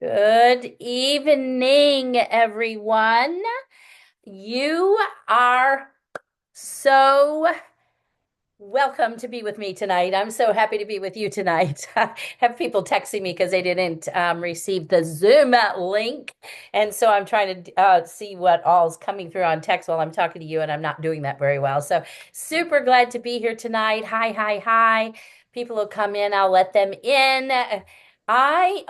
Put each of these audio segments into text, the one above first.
Good evening, everyone. You are so welcome to be with me tonight. I'm so happy to be with you tonight. I have people texting me because they didn't receive the Zoom link. And so I'm trying to see what all's coming through on text while I'm talking to you, and I'm not doing that very well. So super glad to be here tonight. Hi, hi, hi. People will come in, I'll let them in. I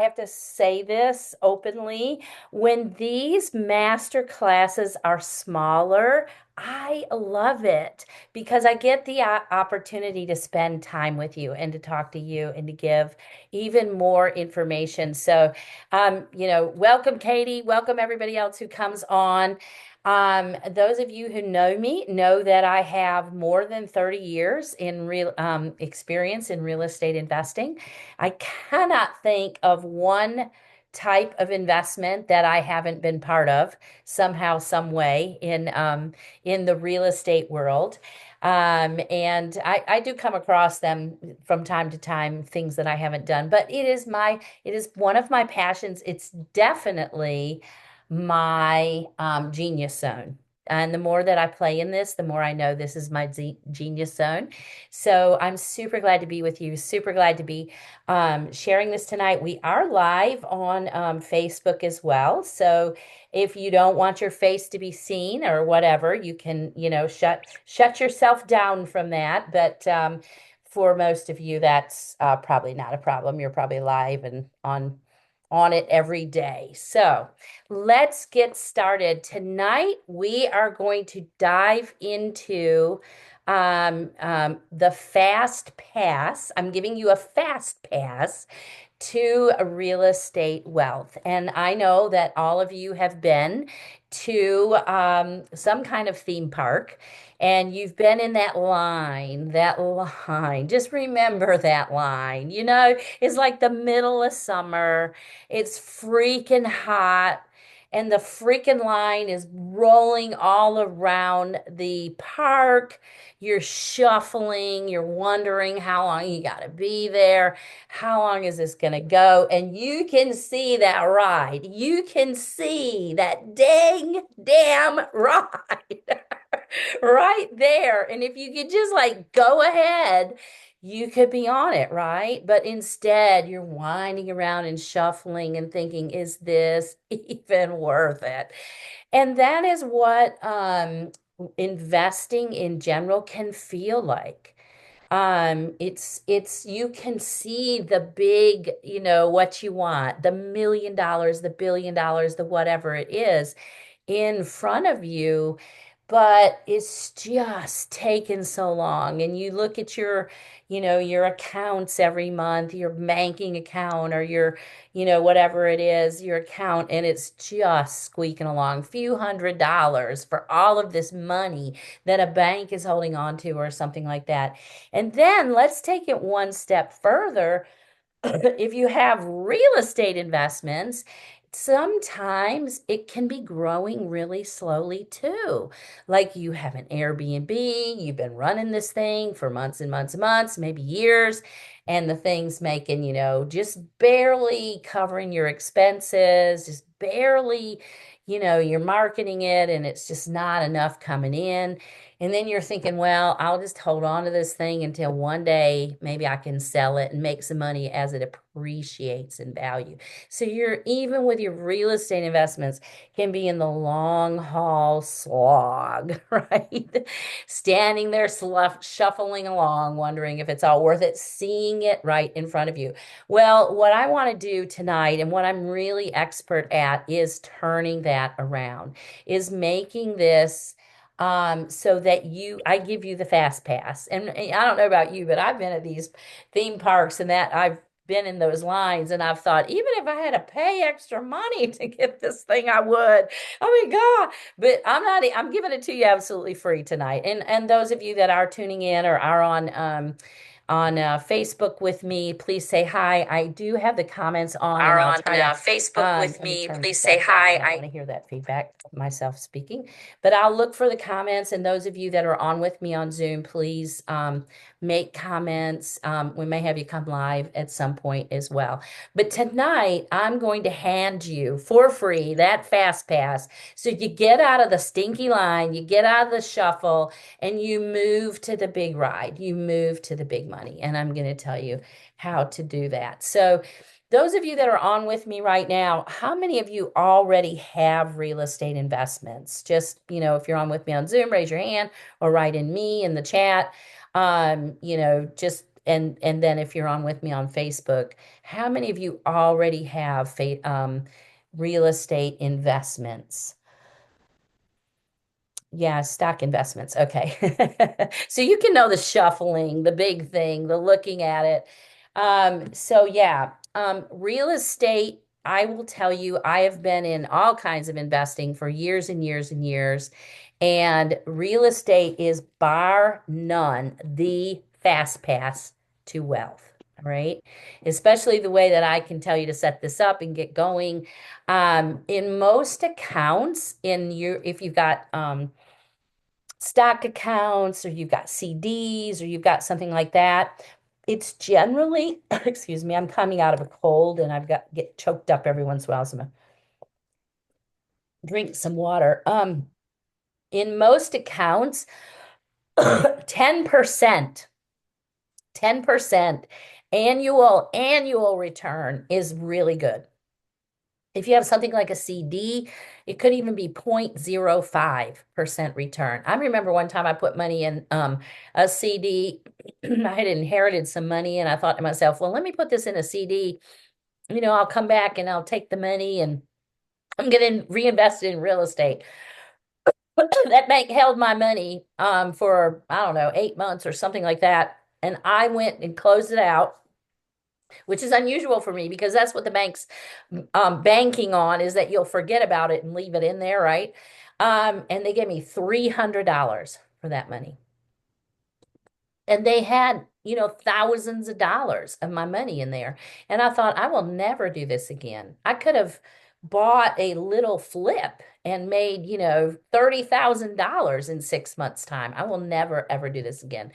have to say this openly, when these master classes are smaller, I love it because I get the opportunity to spend time with you and to talk to you and to give even more information. So, welcome, Katie. Welcome, everybody else who comes on. Those of you who know me know that I have more than 30 years in real experience in real estate investing. I cannot think of one type of investment that I haven't been part of somehow, some way in the real estate world. And I do come across them from time to time, things that I haven't done, but it is one of my passions. It's definitely my genius zone. And the more that I play in this, the more I know this is my genius zone. So I'm super glad to be with you, super glad to be sharing this tonight. We are live on Facebook as well. So if you don't want your face to be seen or whatever, you can, shut yourself down from that. But for most of you, that's probably not a problem. You're probably live and on it every day. So let's get started. Tonight, we are going to dive into the fast pass. I'm giving you a fast pass to a real estate wealth. And I know that all of you have been to some kind of theme park and you've been in that line, that line. Just remember that line. It's like the middle of summer, it's freaking hot. And the freaking line is rolling all around the park. You're shuffling, you're wondering how long you got to be there. How long is this going to go? And you can see that ride. You can see that dang damn ride right there. And if you could just like go ahead, you could be on it, right? But instead, you're winding around and shuffling and thinking, is this even worth it? And that is what investing in general can feel like. It's you can see the big, what you want, the $1 million, the $1 billion, the whatever it is in front of you, but it's just taken so long. And you look at your accounts every month, your banking account or whatever it is, your account, and it's just squeaking along, few $100s for all of this money that a bank is holding on to or something like that. And then let's take it one step further. If you have real estate investments, sometimes it can be growing really slowly too. Like you have an Airbnb, you've been running this thing for months and months and months, maybe years, and the thing's making, just barely covering your expenses, just barely, you're marketing it and it's just not enough coming in. And then you're thinking, well, I'll just hold on to this thing until one day maybe I can sell it and make some money as it appreciates in value. So you're even with your real estate investments can be in the long haul slog, right? Standing there shuffling along, wondering if it's all worth it, seeing it right in front of you. Well, what I want to do tonight and what I'm really expert at is turning that around, is making this so that I give you the fast pass. And I don't know about you, but I've been at these theme parks and that I've been in those lines and I've thought, even if I had to pay extra money to get this thing, I would. Oh my God. But I'm giving it to you absolutely free tonight. And those of you that are tuning in or are Facebook with me, please say hi. I do have the comments on, and Are I'll on try to. Facebook with Let me me. turn Please this say back down. hi. I don't want to hear that feedback, myself speaking. But I'll look for the comments, and those of you that are on with me on Zoom, please make comments. We may have you come live at some point as well. But tonight, I'm going to hand you for free that fast pass. So you get out of the stinky line, you get out of the shuffle, and you move to the big ride. You move to the big money. And I'm going to tell you how to do that. So, those of you that are on with me right now, how many of you already have real estate investments? Just, if you're on with me on Zoom, raise your hand or write in me in the chat. Just and then if you're on with me on Facebook, how many of you already have real estate investments? Yeah, stock investments. Okay. So you can know the shuffling, the big thing, the looking at it. So yeah, real estate, I will tell you, I have been in all kinds of investing for years and years and years. And real estate is bar none the fast pass to wealth. All right. Especially the way that I can tell you to set this up and get going. In most accounts, if you've got stock accounts or you've got CDs or you've got something like that, it's generally, excuse me, I'm coming out of a cold and I've got get choked up every once in a while, so I'm gonna drink some water. In most accounts, 10%, 10% annual return is really good. If you have something like a CD, it could even be 0.05% return. I remember one time I put money in a CD. I had inherited some money and I thought to myself, well, let me put this in a CD. I'll come back and I'll take the money and I'm going to reinvest it in real estate. That bank held my money for, I don't know, 8 months or something like that. And I went and closed it out, which is unusual for me because that's what the bank's banking on, is that you'll forget about it and leave it in there, right? And they gave me $300 for that money. And they had, thousands of dollars of my money in there. And I thought, I will never do this again. I could have bought a little flip and made, $30,000 in 6 months' time. I will never, ever do this again.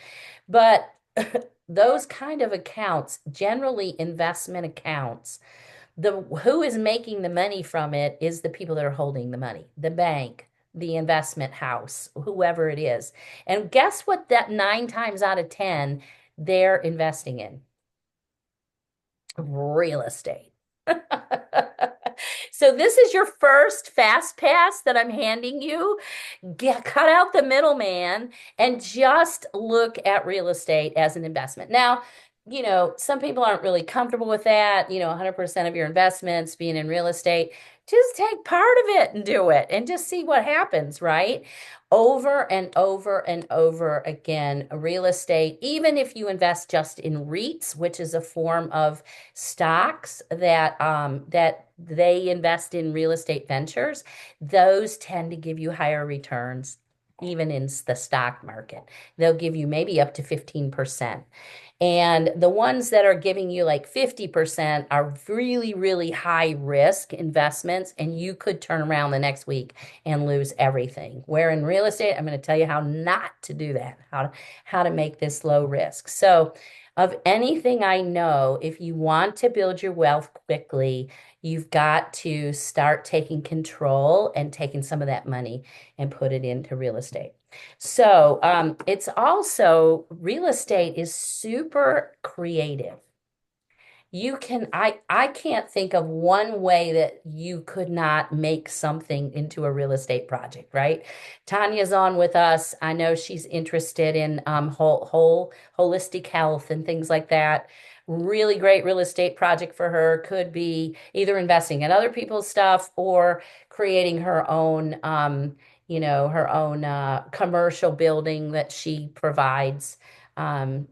But those kind of accounts, generally investment accounts, who is making the money from it is the people that are holding the money, the bank, the investment house, whoever it is. And guess what, that 9 times out of 10 they're investing in? Real estate. So this is your first fast pass that I'm handing you. Cut out the middleman and just look at real estate as an investment. Now, some people aren't really comfortable with that, 100% of your investments being in real estate. Just take part of it and do it and just see what happens, right? Over and over and over again, real estate, even if you invest just in REITs, which is a form of stocks that they invest in real estate ventures, those tend to give you higher returns, even in the stock market. They'll give you maybe up to 15%. And the ones that are giving you like 50% are really, really high risk investments, and you could turn around the next week and lose everything. Where in real estate, I'm going to tell you how not to do that, how to make this low risk. So, of anything I know, if you want to build your wealth quickly, you've got to start taking control and taking some of that money and put it into real estate. So it's also, real estate is super creative. I can't think of one way that you could not make something into a real estate project, right? Tanya's on with us. I know she's interested in holistic health and things like that. Really great real estate project for her could be either investing in other people's stuff or creating her own commercial building that she provides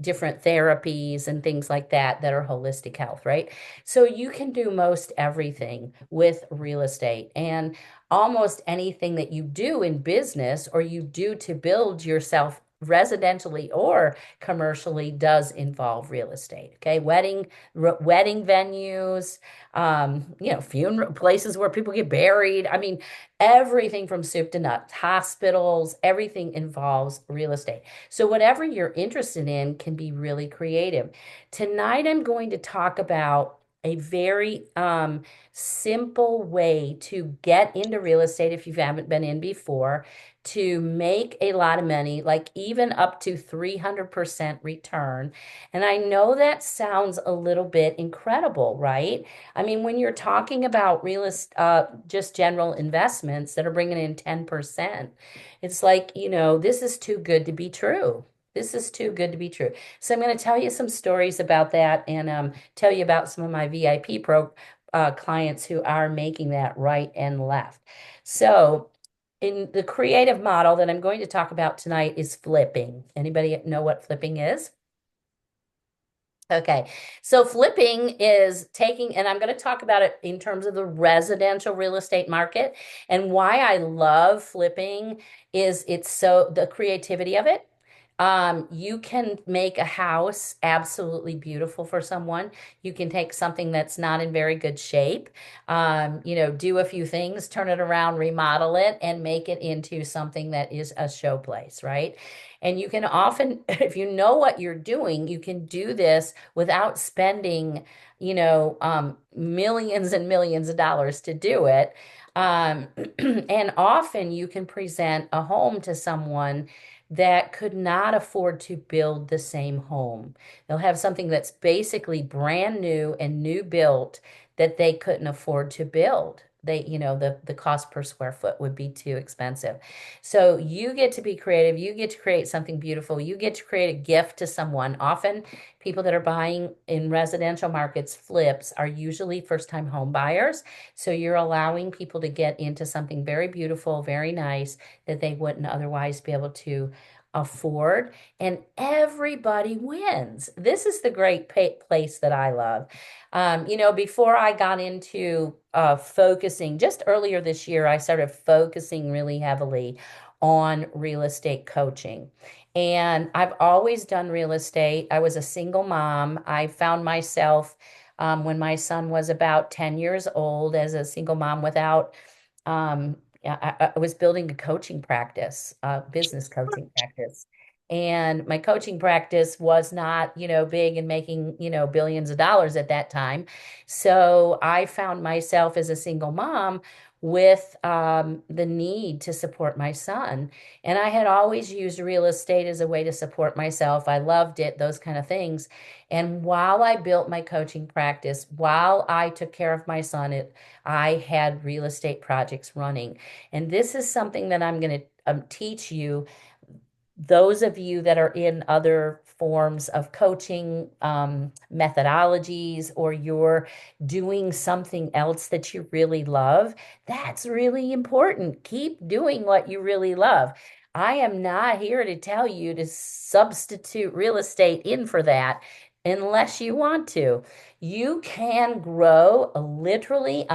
different therapies and things like that are holistic health, right? So you can do most everything with real estate, and almost anything that you do in business or you do to build yourself residentially or commercially does involve real estate. Okay, wedding venues, funeral places where people get buried. I mean, everything from soup to nuts, hospitals, everything involves real estate. So whatever you're interested in can be really creative. Tonight, I'm going to talk about a very simple way to get into real estate if you haven't been in before, to make a lot of money, like even up to 300% return. And I know that sounds a little bit incredible, right? I mean, when you're talking about just general investments that are bringing in 10%, it's like, this is too good to be true. This is too good to be true. So I'm going to tell you some stories about that and tell you about some of my VIP clients who are making that right and left. So in the creative model that I'm going to talk about tonight is flipping. Anybody know what flipping is? Okay, so flipping is taking, and I'm going to talk about it in terms of the residential real estate market. And why I love flipping is the creativity of it. You can make a house absolutely beautiful for someone. You can take something that's not in very good shape, do a few things, turn it around, remodel it, and make it into something that is a showplace, right? And you can often, if you know what you're doing, you can do this without spending, millions and millions of dollars to do it. Um, and often you can present a home to someone that could not afford to build the same home. They'll have something that's basically brand new and new built that they couldn't afford to build. The cost per square foot would be too expensive. So you get to be creative. You get to create something beautiful. You get to create a gift to someone. Often people that are buying in residential markets, flips, are usually first-time home buyers. So you're allowing people to get into something very beautiful, very nice that they wouldn't otherwise be able to afford. And everybody wins. This is the great place that I love. Before I got into focusing, just earlier this year, I started focusing really heavily on real estate coaching. And I've always done real estate. I was a single mom. I found myself when my son was about 10 years old as a single mom without, I was building a coaching practice, business coaching practice. And my coaching practice was not, big and making, billions of dollars at that time. So I found myself as a single mom with the need to support my son. And I had always used real estate as a way to support myself. I loved it, those kind of things. And while I built my coaching practice, while I took care of my son, I had real estate projects running. And this is something that I'm going to teach you, those of you that are in other forms of coaching methodologies, or you're doing something else that you really love. That's really important. Keep doing what you really love. I am not here to tell you to substitute real estate in for that unless you want to. You can grow literally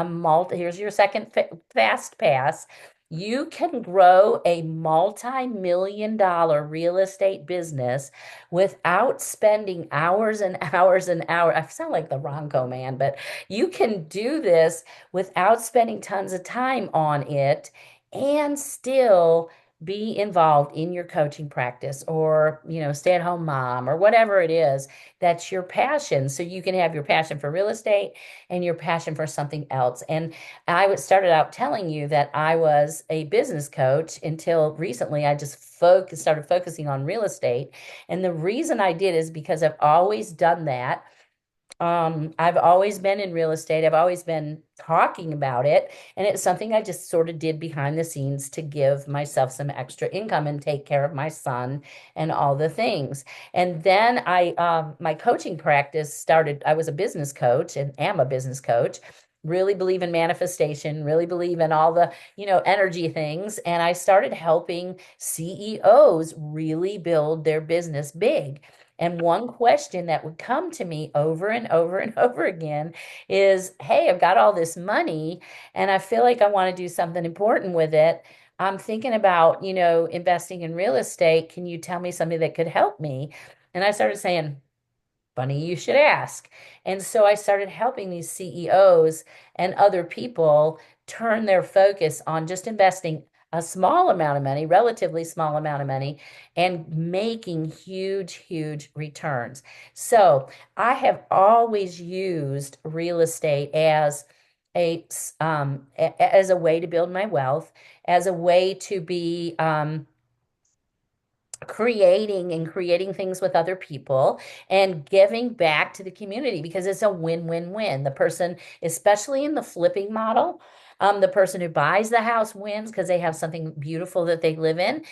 here's your second fast pass. You can grow a multi-million dollar real estate business without spending hours and hours and hours. I sound like the Ronco man, but you can do this without spending tons of time on it and still be involved in your coaching practice, or, stay-at-home mom, or whatever it is that's your passion. So you can have your passion for real estate and your passion for something else. And started out telling you that I was a business coach until recently. I just started focusing on real estate. And the reason I did is because I've always done that. I've always been in real estate. I've always been talking about it. And it's something I just sort of did behind the scenes to give myself some extra income and take care of my son and all the things. And then my coaching practice started. I was a business coach and am a business coach. Really believe in manifestation, really believe in all the, energy things. And I started helping CEOs really build their business big. And one question that would come to me over and over and over again is, hey, I've got all this money and I feel like I want to do something important with it. I'm thinking about, investing in real estate. Can you tell me something that could help me? And I started saying, funny you should ask. And so I started helping these CEOs and other people turn their focus on just investing a small amount of money, relatively small amount of money, and making huge, huge returns. So I have always used real estate as as a way to build my wealth, as a way to be creating things with other people and giving back to the community because it's a win-win-win. The person, especially in the flipping model, the person who buys the house wins because they have something beautiful that they live in.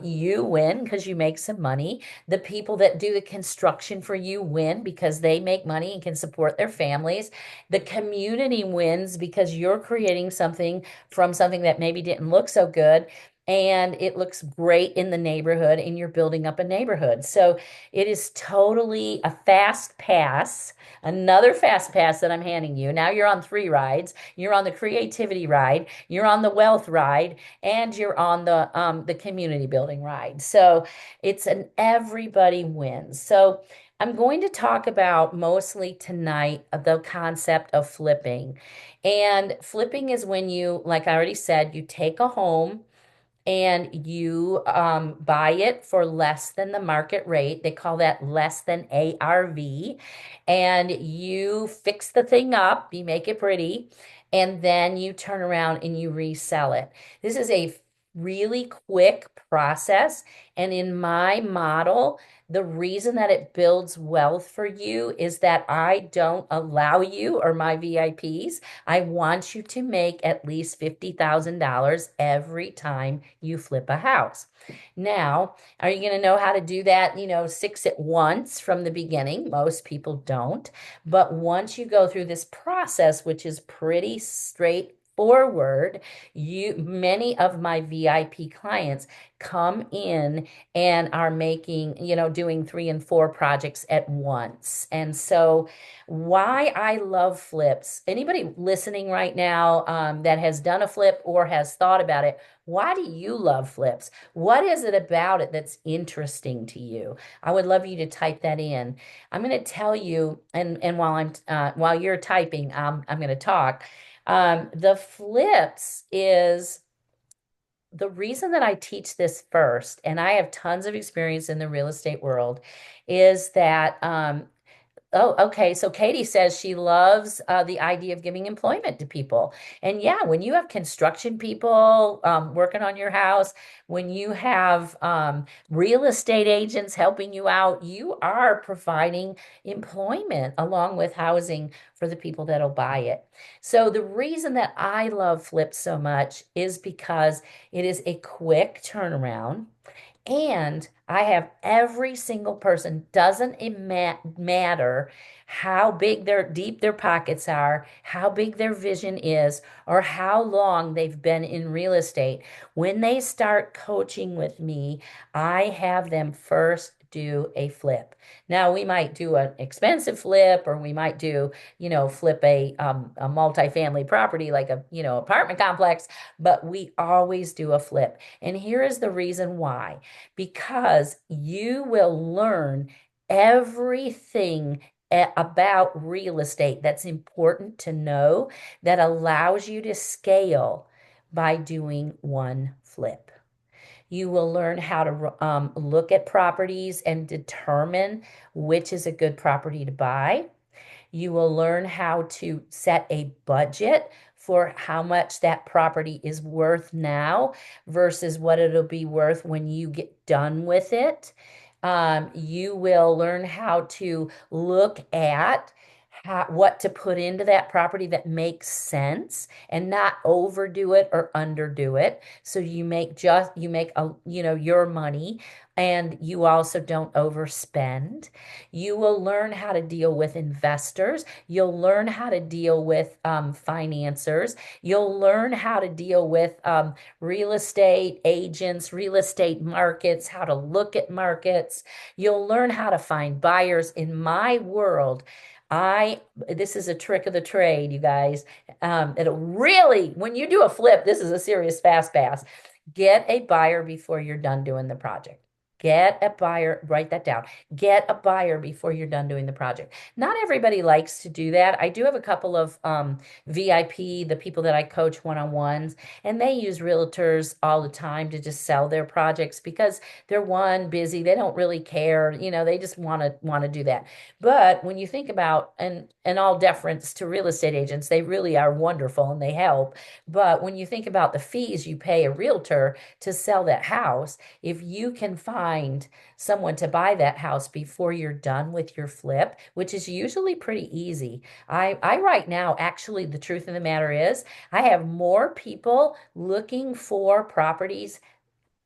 You win because you make some money. The people that do the construction for you win because they make money and can support their families. The community wins because you're creating something from something that maybe didn't look so good, and it looks great in the neighborhood, and you're building up a neighborhood. So it is totally a fast pass, another fast pass that I'm handing you. Now you're on three rides. You're on the creativity ride, you're on the wealth ride, and you're on the community building ride. So it's an everybody wins. So I'm going to talk about mostly tonight the concept of flipping. And flipping is when you, like I already said, you take a home and you buy it for less than the market rate. They call that less than ARV. And you fix the thing up, you make it pretty, and then you turn around and you resell it. This is a really quick process. And in my model, the reason that it builds wealth for you is that I don't allow you or my VIPs. I want you to make at least $50,000 every time you flip a house. Now, are you going to know how to do that, six at once from the beginning? Most people don't. But once you go through this process, which is pretty straightforward, many of my VIP clients come in and are making, doing three and four projects at once. And so why I love flips. Anybody listening right now that has done a flip or has thought about it, why do you love flips? What is it about it that's interesting to you? I would love you to type that in. I'm going to tell you, and while you're typing, I'm going to talk. The flips is the reason that I teach this first, and I have tons of experience in the real estate world, is that oh, okay. So Katie says she loves the idea of giving employment to people. And yeah, when you have construction people working on your house, when you have real estate agents helping you out, you are providing employment along with housing for the people that'll buy it. So the reason that I love Flip so much is because it is a quick turnaround. And I have every single person, doesn't it matter how big deep their pockets are, how big their vision is, or how long they've been in real estate. When they start coaching with me, I have them first do a flip. Now we might do an expensive flip, or we might do, flip a multifamily property like a, apartment complex, but we always do a flip. And here is the reason why, because you will learn everything about real estate that's important to know that allows you to scale by doing one flip. You will learn how to look at properties and determine which is a good property to buy. You will learn how to set a budget for how much that property is worth now versus what it'll be worth when you get done with it. You will learn how to look at what to put into that property that makes sense and not overdo it or underdo it. So you make your money, and you also don't overspend. You will learn how to deal with investors. You'll learn how to deal with financiers. You'll learn how to deal with real estate agents, real estate markets, how to look at markets. You'll learn how to find buyers. In my world, I this is a trick of the trade, you guys. It'll really, when you do a flip, this is a serious fast pass. Get a buyer before you're done doing the project. Get a buyer, write that down. Get a buyer before you're done doing the project. Not everybody likes to do that. I do have a couple of VIP, the people that I coach one-on-ones, and they use realtors all the time to just sell their projects because they're one busy, they don't really care, they just want to do that. But when you think about, and all deference to real estate agents, they really are wonderful and they help. But when you think about the fees you pay a realtor to sell that house, if you can find someone to buy that house before you're done with your flip, which is usually pretty easy. I right now, actually, the truth of the matter is, I have more people looking for properties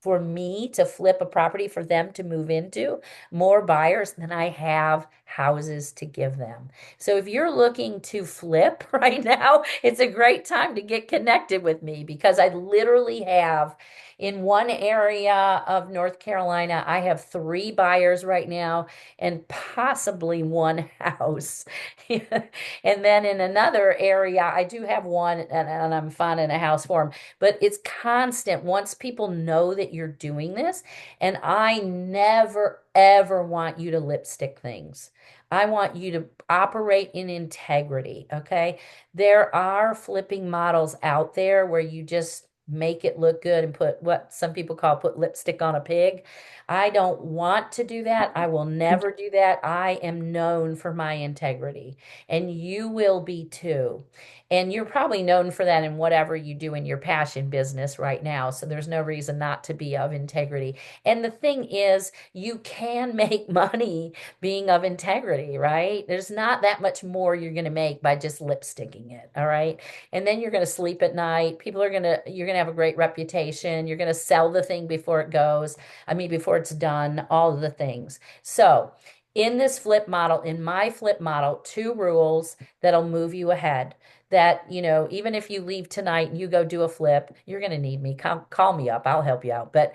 for me to flip a property for them to move into, more buyers than I have houses to give them. So if you're looking to flip right now, it's a great time to get connected with me because I literally have in one area of North Carolina, I have three buyers right now and possibly one house. And then in another area, I do have one and I'm finding a house for them, but it's constant once people know that you're doing this. And I never, ever want you to lipstick things. I want you to operate in integrity. Okay. There are flipping models out there where you just make it look good and put what some people call put lipstick on a pig. I don't want to do that. I will never do that. I am known for my integrity, and you will be too. And you're probably known for that in whatever you do in your passion business right now. So there's no reason not to be of integrity. And the thing is, you can make money being of integrity, right? There's not that much more you're going to make by just lipsticking it. All right. And then you're going to sleep at night. You're going to have a great reputation. You're going to sell the thing before it goes. I mean, before it's done, all of the things. So, in this flip model, in my flip model, two rules that'll move you ahead. That, even if you leave tonight and you go do a flip, you're going to need me. Call me up. I'll help you out. But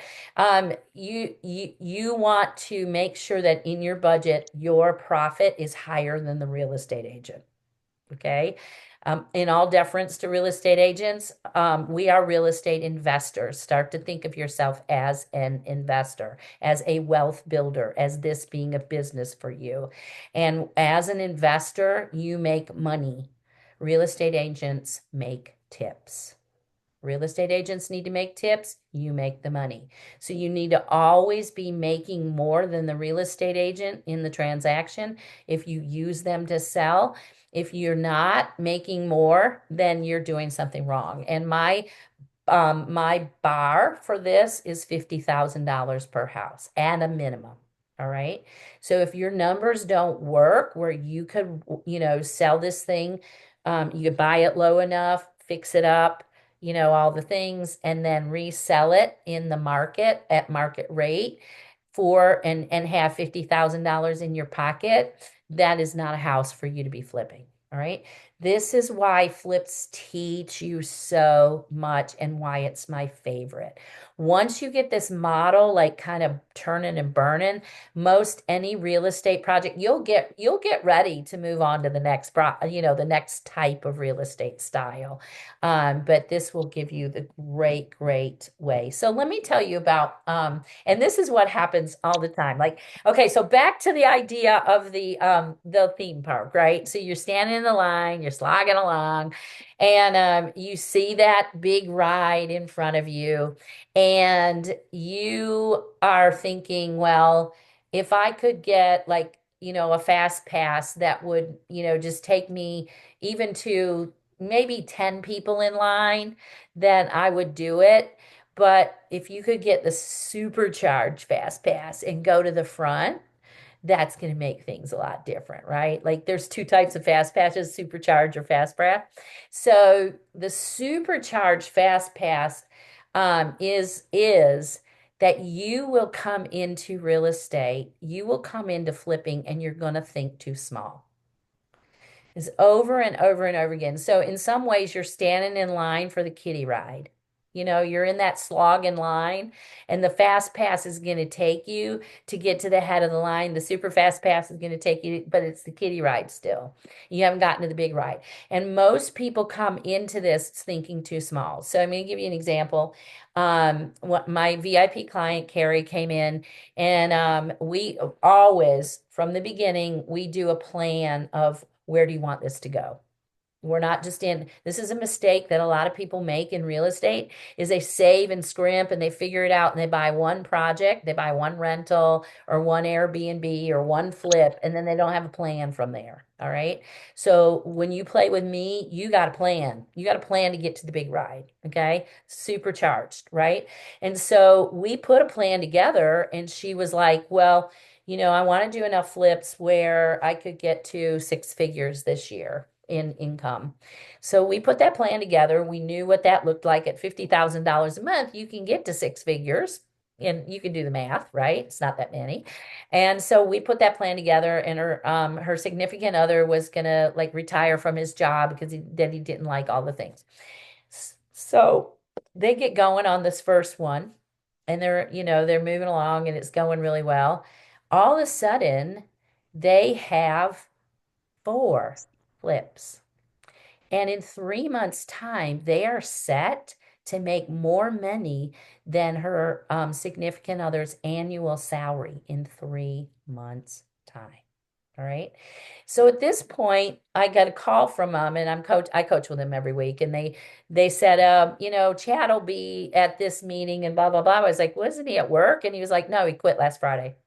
you want to make sure that in your budget, your profit is higher than the real estate agent. Okay. In all deference to real estate agents, we are real estate investors. Start to think of yourself as an investor, as a wealth builder, as this being a business for you. And as an investor, you make money. Real estate agents make tips. Real estate agents need to make tips, you make the money. So you need to always be making more than the real estate agent in the transaction if you use them to sell. If you're not making more, then you're doing something wrong. And my bar for this is $50,000 per house at a minimum. All right. So if your numbers don't work where you could, sell this thing, you could buy it low enough, fix it up, all the things, and then resell it in the market at market rate and have $50,000 in your pocket, that is not a house for you to be flipping. All right. This is why flips teach you so much and why it's my favorite. Once you get this model like kind of turning and burning, most any real estate project, you'll get ready to move on to the the next type of real estate style. But this will give you the great way. So let me tell you about and this is what happens all the time. Like, okay, so back to the idea of the theme park, right? So you're standing in the line, you're slogging along, and you see that big ride in front of you, and you are thinking, well, if I could get like, a fast pass that would, just take me even to maybe 10 people in line, then I would do it. But if you could get the supercharged fast pass and go to the front, that's going to make things a lot different, right? Like there's two types of fast passes, supercharged or fast pass. So the supercharged fast pass is that you will come into real estate, you will come into flipping, and you're going to think too small. It's over and over and over again. So in some ways, you're standing in line for the kiddie ride. You're in that slog in line, and the fast pass is going to take you to get to the head of the line. The super fast pass is going to take you, but it's the kiddie ride still. You haven't gotten to the big ride. And most people come into this thinking too small. So I'm going to give you an example. What my VIP client, Carrie, came in, and we always, from the beginning, we do a plan of where do you want this to go? We're not just in, this is a mistake that a lot of people make in real estate is they save and scrimp and they figure it out and they buy one project, they buy one rental or one Airbnb or one flip, and then they don't have a plan from there. All right. So when you play with me, you got a plan. You got a plan to get to the big ride. Okay. Supercharged. Right. And so we put a plan together and she was like, well, I want to do enough flips where I could get to six figures this year in income. So we put that plan together. We knew what that looked like at $50,000 a month. You can get to six figures and you can do the math, right? It's not that many. And so we put that plan together and her significant other was gonna like retire from his job because he didn't like all the things. So they get going on this first one and they're moving along and it's going really well. All of a sudden, they have four flips. And in 3 months' time, they are set to make more money than her significant other's annual salary in 3 months' time. All right. So at this point, I got a call from them, and I coach with them every week, and they said, Chad will be at this meeting and blah blah blah. I was like, wasn't he at work? And he was like, no, he quit last Friday.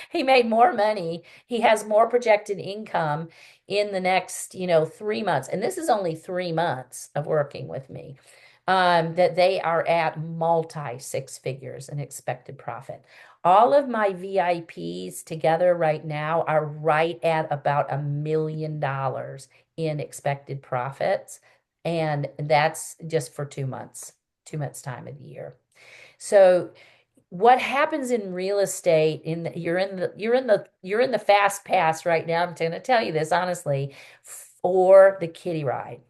He made more money. He has more projected income in the next, 3 months. And this is only 3 months of working with me. That they are at multi six figures in expected profit. All of my VIPs together right now are right at about $1 million in expected profits. And that's just for 2 months, 2 months time of the year. So what happens in real estate you're in the fast pass right now. I'm going to tell you this honestly for the kiddie ride.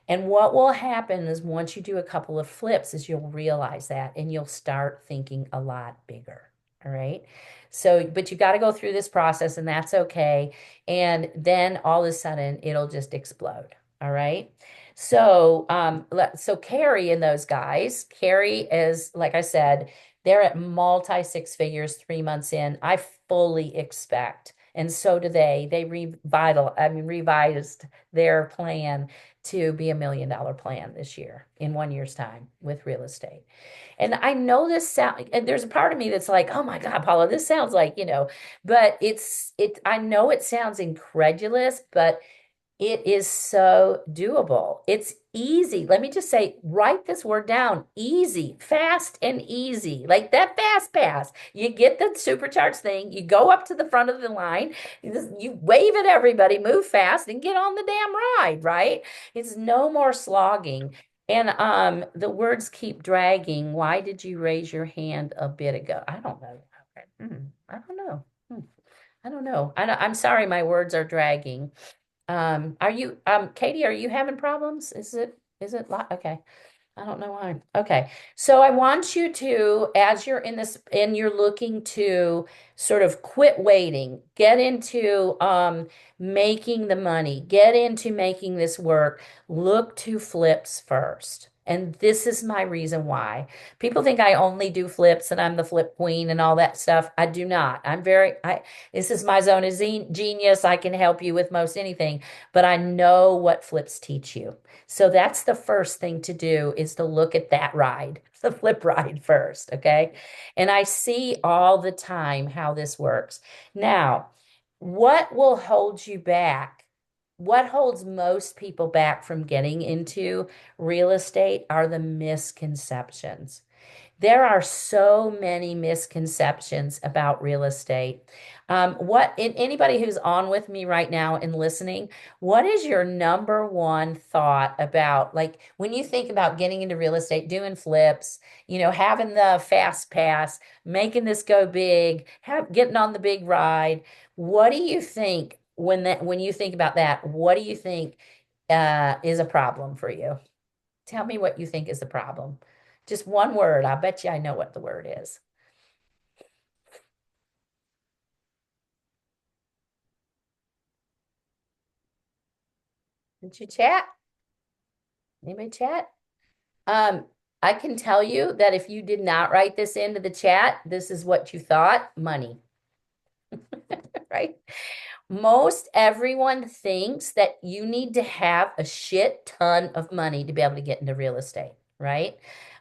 And what will happen is once you do a couple of flips is you'll realize that and you'll start thinking a lot bigger. All right. So, but you got to go through this process and that's okay. And then all of a sudden it'll just explode. All right. So Carrie and those guys, Carrie is, like I said, they're at multi six figures 3 months in. I fully expect, and so do they. They revised their plan to be $1 million plan this year in 1 year's time with real estate. And I know and there's a part of me that's like, oh my God, Paula, this sounds like, but I know it sounds incredulous, but it is so doable. It's easy. Let me just say, write this word down. Easy, fast and easy. Like that fast pass. You get the supercharged thing, you go up to the front of the line, you wave at everybody, move fast, and get on the damn ride, right? It's no more slogging. And the words keep dragging. Why did you raise your hand a bit ago? I don't know. Okay. I don't know. I don't know. I'm sorry, my words are dragging. Katie, are you having problems? Okay. I don't know why. Okay. So I want you to, as you're in this and you're looking to sort of quit waiting, get into making the money, get into making this work, look to flips first. And this is my reason why. People think I only do flips and I'm the flip queen and all that stuff. I do not. This is my zone of genius. I can help you with most anything, but I know what flips teach you. So that's the first thing to do is to look at that ride, the flip ride first, okay? And I see all the time how this works. Now, what will hold you back? What holds most people back from getting into real estate are the misconceptions. There are so many misconceptions about real estate. Anybody who's on with me right now and listening, what is your number one thought about, like, when you think about getting into real estate, doing flips, having the fast pass, making this go big, getting on the big ride? What do you think when you think about that? What do you think is a problem for you? Tell me what you think is the problem. Just one word. I'll bet you I know what the word is. Did you chat? Anybody chat? Um, I can tell you that if you did not write this into the chat, this is what you thought, money, right? Most everyone thinks that you need to have a shit ton of money to be able to get into real estate, right?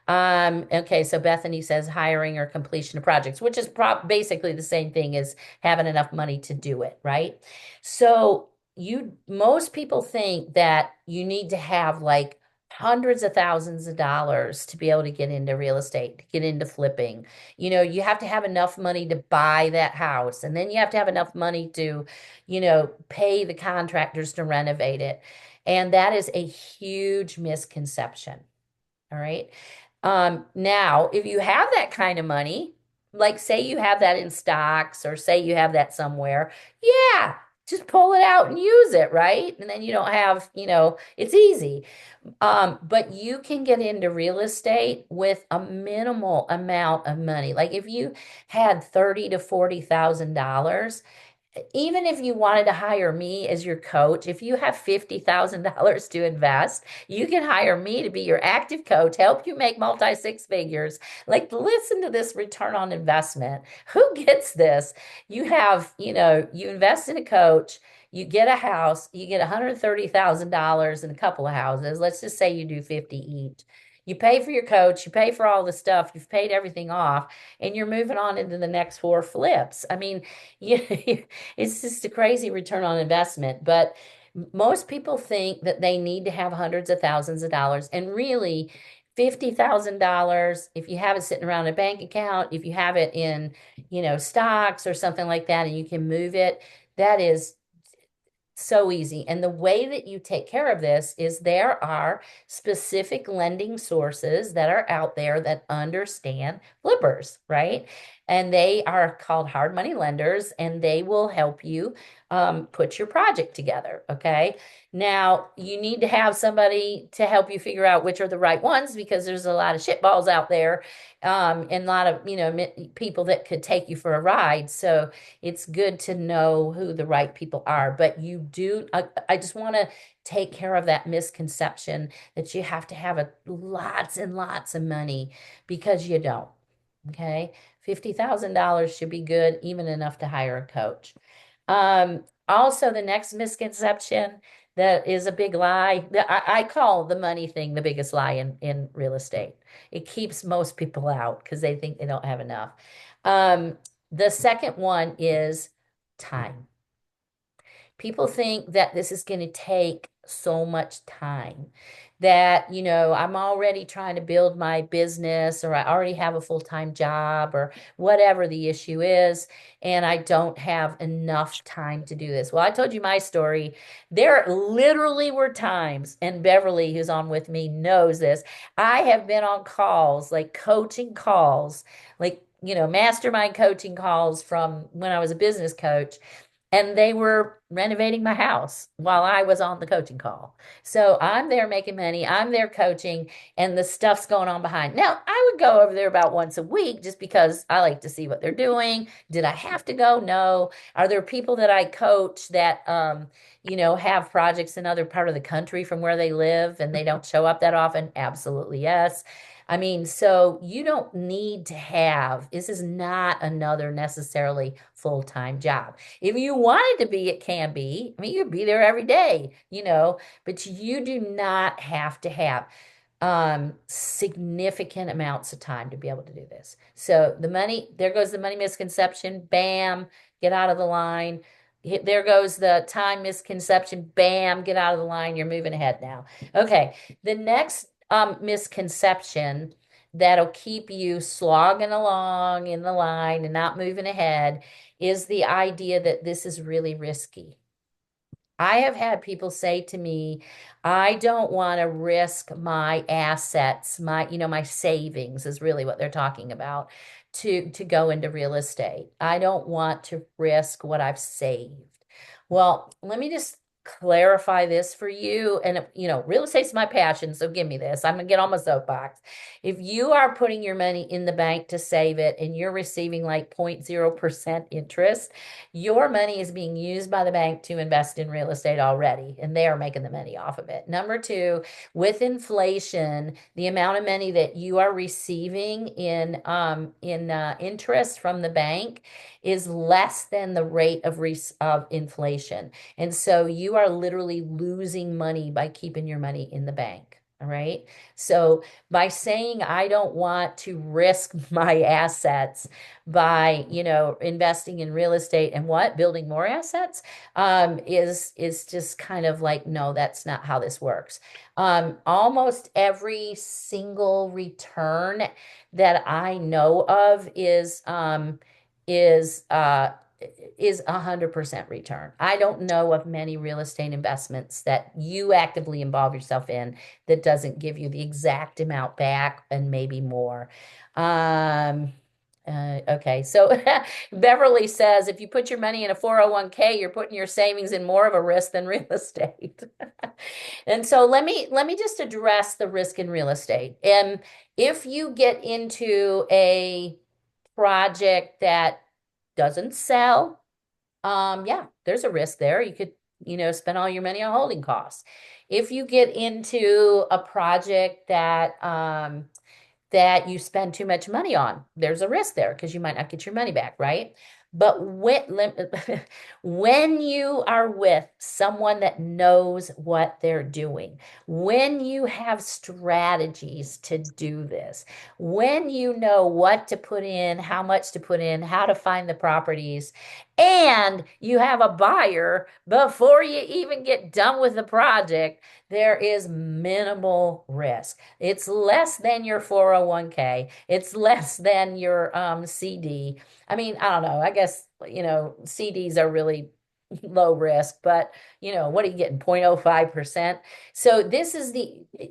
Okay, so Bethany says hiring or completion of projects, which is basically the same thing as having enough money to do it, right? So most people think that you need to have like hundreds of thousands of dollars to be able to get into real estate, to get into flipping. You have to have enough money to buy that house, and then you have to have enough money to pay the contractors to renovate it. And that is a huge misconception. All right. Now, if you have that kind of money, like say you have that in stocks or say you have that somewhere, yeah, just pull it out and use it, right? And then you don't have, it's easy. But you can get into real estate with a minimal amount of money. Like if you had 30 to $40,000, even if you wanted to hire me as your coach, if you have $50,000 to invest, you can hire me to be your active coach, help you make multi six figures. Like, listen to this return on investment. Who gets this? You invest in a coach, you get a house, you get $130,000 in a couple of houses. Let's just say you do 50 each. You pay for your coach, you pay for all the stuff, you've paid everything off, and you're moving on into the next four flips. I mean, you, it's just a crazy return on investment. But most people think that they need to have hundreds of thousands of dollars. And really, $50,000, if you have it sitting around a bank account, if you have it in, stocks or something like that, and you can move it, that is so easy. And the way that you take care of this is there are specific lending sources that are out there that understand flippers, right? And they are called hard money lenders, and they will help you put your project together. Okay. Now, you need to have somebody to help you figure out which are the right ones because there's a lot of shitballs out there, and a lot of, people that could take you for a ride. So, it's good to know who the right people are. But I just want to take care of that misconception that you have to have lots and lots of money because you don't. Okay. $50,000 should be good, even enough to hire a coach. Also, the next misconception that is a big lie that I call the money thing the biggest lie in real estate. It keeps most people out because they think they don't have enough. Um, the second one is time. People think that this is going to take so much time that, I'm already trying to build my business or I already have a full-time job or whatever the issue is, and I don't have enough time to do this. Well, I told you my story. There literally were times, and Beverly, who's on with me, knows this. I have been on calls, like coaching calls, like, mastermind coaching calls from when I was a business coach, and they were renovating my house while I was on the coaching call. So I'm there making money, I'm there coaching, and the stuff's going on behind. Now, I would go over there about once a week just because I like to see what they're doing. Did I have to go? No. Are there people that I coach that have projects in other part of the country from where they live and they don't show up that often? Absolutely, yes. I mean, so you don't need to have, this is not another necessarily full-time job. If you want it to be, it can be. I mean, you could be there every day, but you do not have to have significant amounts of time to be able to do this. So there goes the money misconception. Bam, get out of the line. There goes the time misconception. Bam, get out of the line. You're moving ahead now. Okay, the next misconception that'll keep you slogging along in the line and not moving ahead is the idea that this is really risky. I have had people say to me, I don't want to risk my assets, my savings is really what they're talking about to go into real estate. I don't want to risk what I've saved. Well, let me just clarify this for you. And, real estate's my passion, so give me this. I'm gonna get on my soapbox. If you are putting your money in the bank to save it and you're receiving like 0.0% interest, your money is being used by the bank to invest in real estate already, and they are making the money off of it. Number two, with inflation, the amount of money that you are receiving in interest from the bank is less than the rate of inflation. And so you are literally losing money by keeping your money in the bank. All right. So by saying I don't want to risk my assets by, investing in real estate and what, building more assets, is just kind of like, no, that's not how this works. Almost every single return that I know of is 100% return. I don't know of many real estate investments that you actively involve yourself in that doesn't give you the exact amount back and maybe more. Um, okay, so Beverly says if you put your money in a 401k, you're putting your savings in more of a risk than real estate. And so let me just address the risk in real estate. And if you get into a project that doesn't sell, yeah, there's a risk there. You could, spend all your money on holding costs. If you get into a project that you spend too much money on, there's a risk there because you might not get your money back, right? But when you are with someone that knows what they're doing, when you have strategies to do this, when you know what to put in, how much to put in, how to find the properties, and you have a buyer before you even get done with the project, there is minimal risk. It's less than your 401k. It's less than your CD. I mean, I don't know. I guess, CDs are really low risk, but what are you getting? 0.05%. So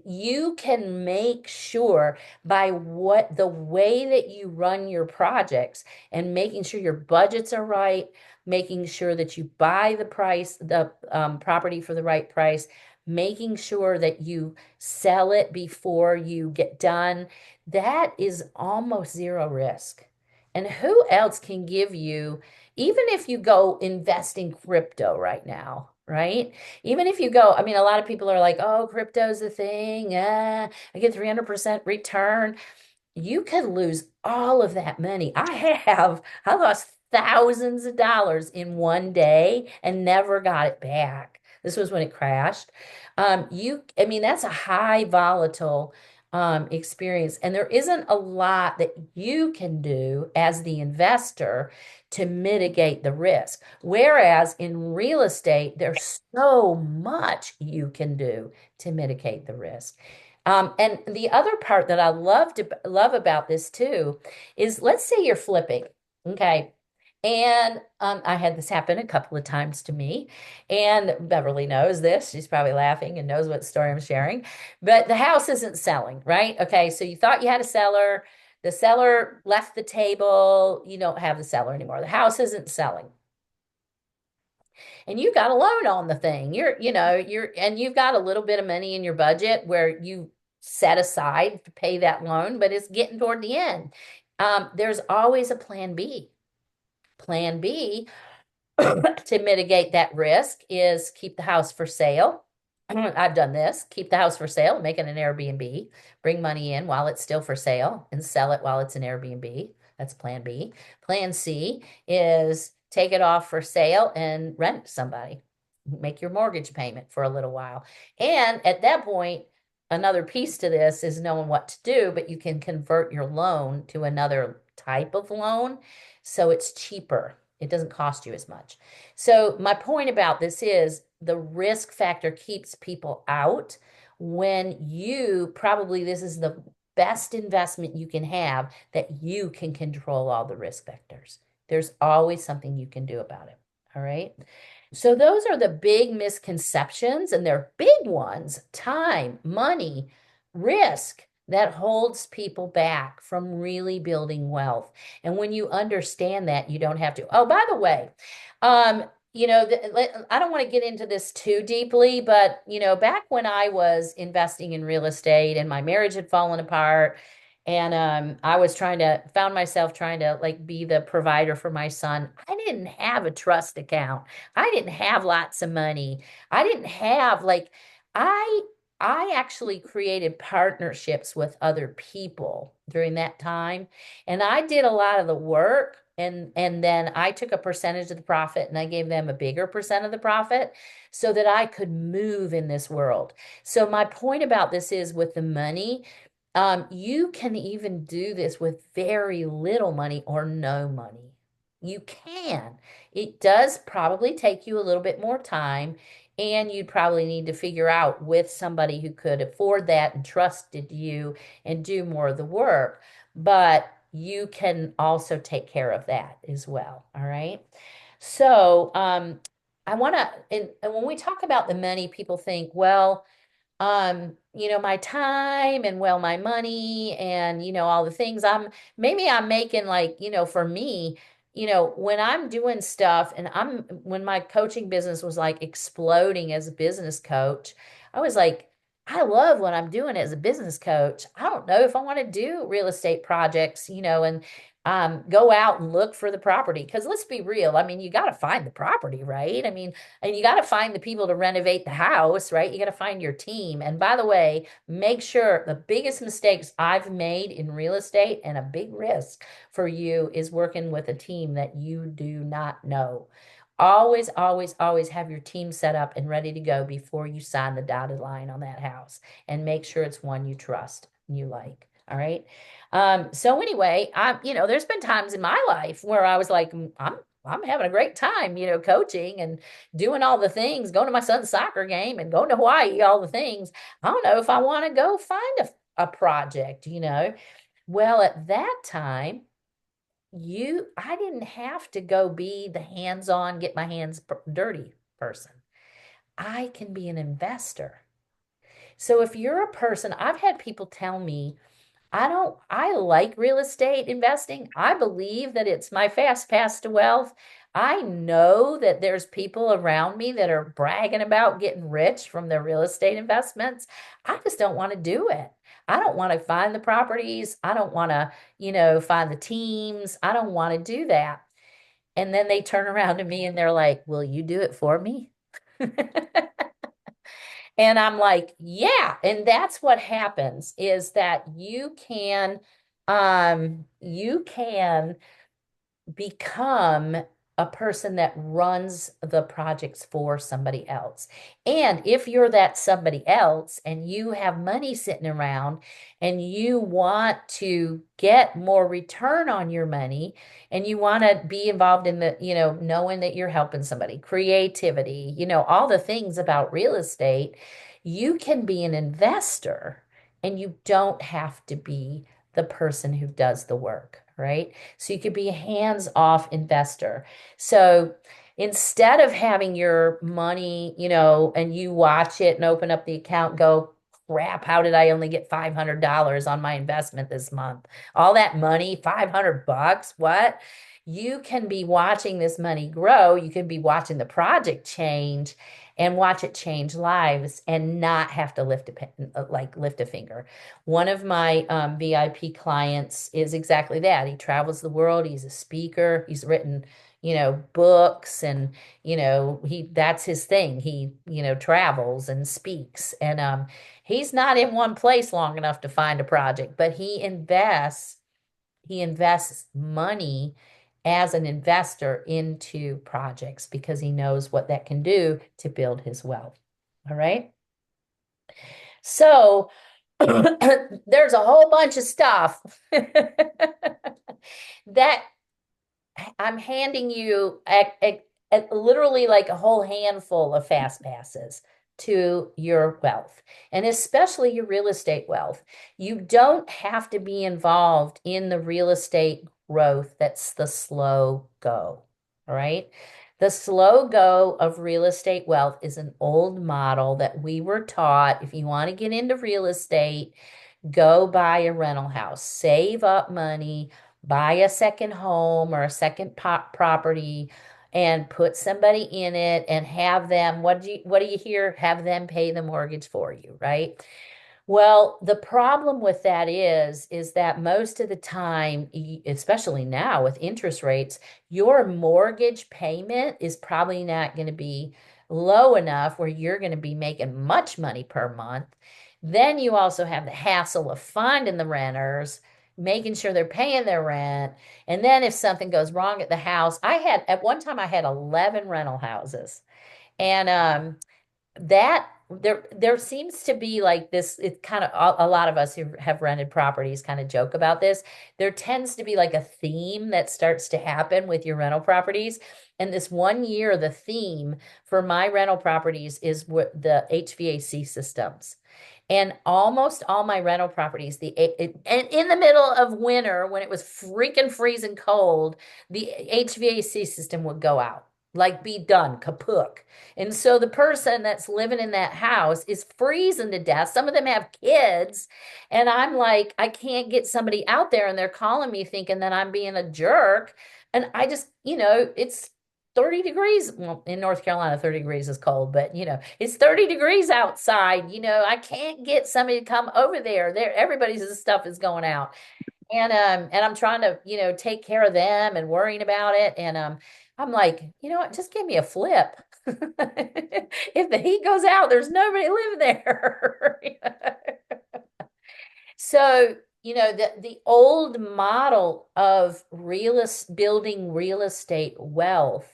you can make sure by the way that you run your projects and making sure your budgets are right, making sure that you buy the property for the right price, making sure that you sell it before you get done, that is almost zero risk. And who else can give you, even if you go invest in crypto right now, right? Even if you go, I mean, a lot of people are like, oh, crypto's the thing. I get 300% return. You could lose all of that money. I lost thousands of dollars in one day and never got it back. This was when it crashed. I mean, that's a high volatile experience, and there isn't a lot that you can do as the investor to mitigate the risk. Whereas in real estate, there's so much you can do to mitigate the risk. And the other part that I love about this too is, let's say you're flipping, okay? And I had this happen a couple of times to me, and Beverly knows this. She's probably laughing and knows what story I'm sharing. But the house isn't selling, right? Okay, so you thought you had a seller. The seller left the table. You don't have the seller anymore. The house isn't selling, and you got a loan on the thing. And you've got a little bit of money in your budget where you set aside to pay that loan, but it's getting toward the end. There's always a plan B. Plan B to mitigate that risk is keep the house for sale. I've done this. Keep the house for sale, make it an Airbnb, bring money in while it's still for sale and sell it while it's an Airbnb. That's plan B. Plan C is take it off for sale and rent it to somebody. Make your mortgage payment for a little while. And at that point, another piece to this is knowing what to do, but you can convert your loan to another type of loan so it's cheaper. It doesn't cost you as much. So my point about this is the risk factor keeps people out when this is the best investment you can have, that you can control all the risk factors. There's always something you can do about it. All right. So those are the big misconceptions, and they're big ones: time, money, risk, that holds people back from really building wealth. And when you understand that, you don't have to. Oh, by the way, I don't want to get into this too deeply, but back when I was investing in real estate and my marriage had fallen apart, and I was found myself trying to like be the provider for my son. I didn't have a trust account. I didn't have lots of money. I didn't have like I I actually created partnerships with other people during that time. And I did a lot of the work, and then I took a percentage of the profit and I gave them a bigger percent of the profit so that I could move in this world. So my point about this is with the money, you can even do this with very little money or no money. You can. It does probably take you a little bit more time, and you'd probably need to figure out with somebody who could afford that and trusted you and do more of the work. But you can also take care of that as well. All right. So, I want to, and when we talk about the money, people think, well, my time and well, my money and all the things maybe I'm making like, for me, when I'm doing stuff and when my coaching business was like exploding as a business coach, I was like, I love what I'm doing as a business coach. I don't know if I want to do real estate projects, and go out and look for the property. Because let's be real. I mean, you got to find the property, right? I mean, and you got to find the people to renovate the house, right? You got to find your team. And by the way, make sure the biggest mistakes I've made in real estate and a big risk for you is working with a team that you do not know. Always, always, always have your team set up and ready to go before you sign the dotted line on that house, and make sure it's one you trust and you like. All right. So anyway, there's been times in my life where I was like, I'm having a great time, coaching and doing all the things, going to my son's soccer game and going to Hawaii, all the things. I don't know if I want to go find a project. Well, at that time, I didn't have to go be the hands-on, get my hands dirty person. I can be an investor. So if you're a person, I've had people tell me, I like real estate investing. I believe that it's my fast pass to wealth. I know that there's people around me that are bragging about getting rich from their real estate investments. I just don't want to do it. I don't want to find the properties. I don't want to, find the teams. I don't want to do that. And then they turn around to me and they're like, "Will you do it for me?" And I'm like, yeah. And that's what happens is that you can become a person that runs the projects for somebody else. And if you're that somebody else and you have money sitting around and you want to get more return on your money and you want to be involved in knowing that you're helping somebody, creativity, all the things about real estate, you can be an investor and you don't have to be the person who does the work, right? So you could be a hands-off investor. So instead of having your money, and you watch it and open up the account, go, crap, how did I only get $500 on my investment this month? All that money, $500, what? You can be watching this money grow. You can be watching the project change and watch it change lives and not have to lift a finger. One of my VIP clients is exactly that. He travels the world. He's a speaker. He's written, books, and that's his thing. He travels and speaks, and he's not in one place long enough to find a project, but he invests money as an investor into projects because he knows what that can do to build his wealth. All right. So there's a whole bunch of stuff that I'm handing you literally like a whole handful of fast passes to your wealth, and especially your real estate wealth. You don't have to be involved in the real estate growth. That's the slow go. All right. The slow go of real estate wealth is an old model that we were taught. If you want to get into real estate, go buy a rental house, save up money, buy a second home or a second property, and put somebody in it and have them, what do you hear? Have them pay the mortgage for you, right? Well, the problem with that is that most of the time, especially now with interest rates, your mortgage payment is probably not going to be low enough where you're going to be making much money per month. Then you also have the hassle of finding the renters, making sure they're paying their rent. And then if something goes wrong at the house, at one time I had 11 rental houses. And that there seems to be like this, it's kind of a lot of us who have rented properties kind of joke about this. There tends to be like a theme that starts to happen with your rental properties. And this one year, the theme for my rental properties is what the HVAC systems. And almost all my rental properties, and in the middle of winter when it was freaking freezing cold, the HVAC system would go out, like be done, kaput. And so the person that's living in that house is freezing to death. Some of them have kids. And I'm like, I can't get somebody out there. And they're calling me thinking that I'm being a jerk. And I just, it's 30 degrees. Well, in North Carolina, 30 degrees is cold, but it's 30 degrees outside. I can't get somebody to come over there. Everybody's stuff is going out. And I'm trying to, take care of them and worrying about it. And I'm like, you know what, just give me a flip. If the heat goes out, there's nobody living there. So, the old model of building real estate wealth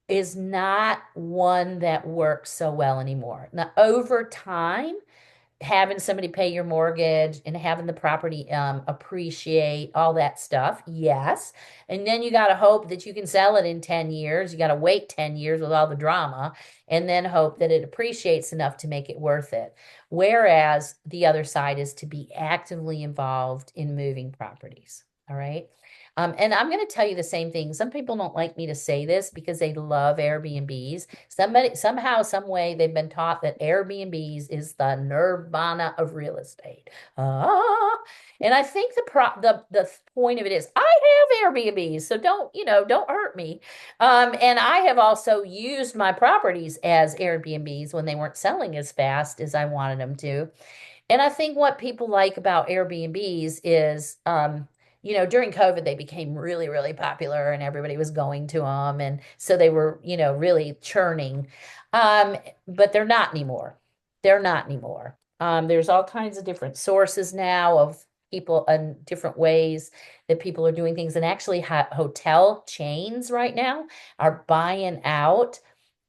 is not one that works so well anymore. Now, over time, having somebody pay your mortgage and having the property appreciate, all that stuff, yes. And then you got to hope that you can sell it in 10 years. You got to wait 10 years with all the drama and then hope that it appreciates enough to make it worth it. Whereas the other side is to be actively involved in moving properties. All right. And I'm going to tell you the same thing. Some people don't like me to say this because they love Airbnbs. Somehow, some way, they've been taught that Airbnbs is the nirvana of real estate. And I think the point of it is, I have Airbnbs, so don't hurt me. And I have also used my properties as Airbnbs when they weren't selling as fast as I wanted them to. And I think what people like about Airbnbs is, during COVID, they became really, really popular and everybody was going to them. And so they were, really churning. Um, but they're not anymore. They're not anymore. There's all kinds of different sources now of people and different ways that people are doing things. And actually, hotel chains right now are buying out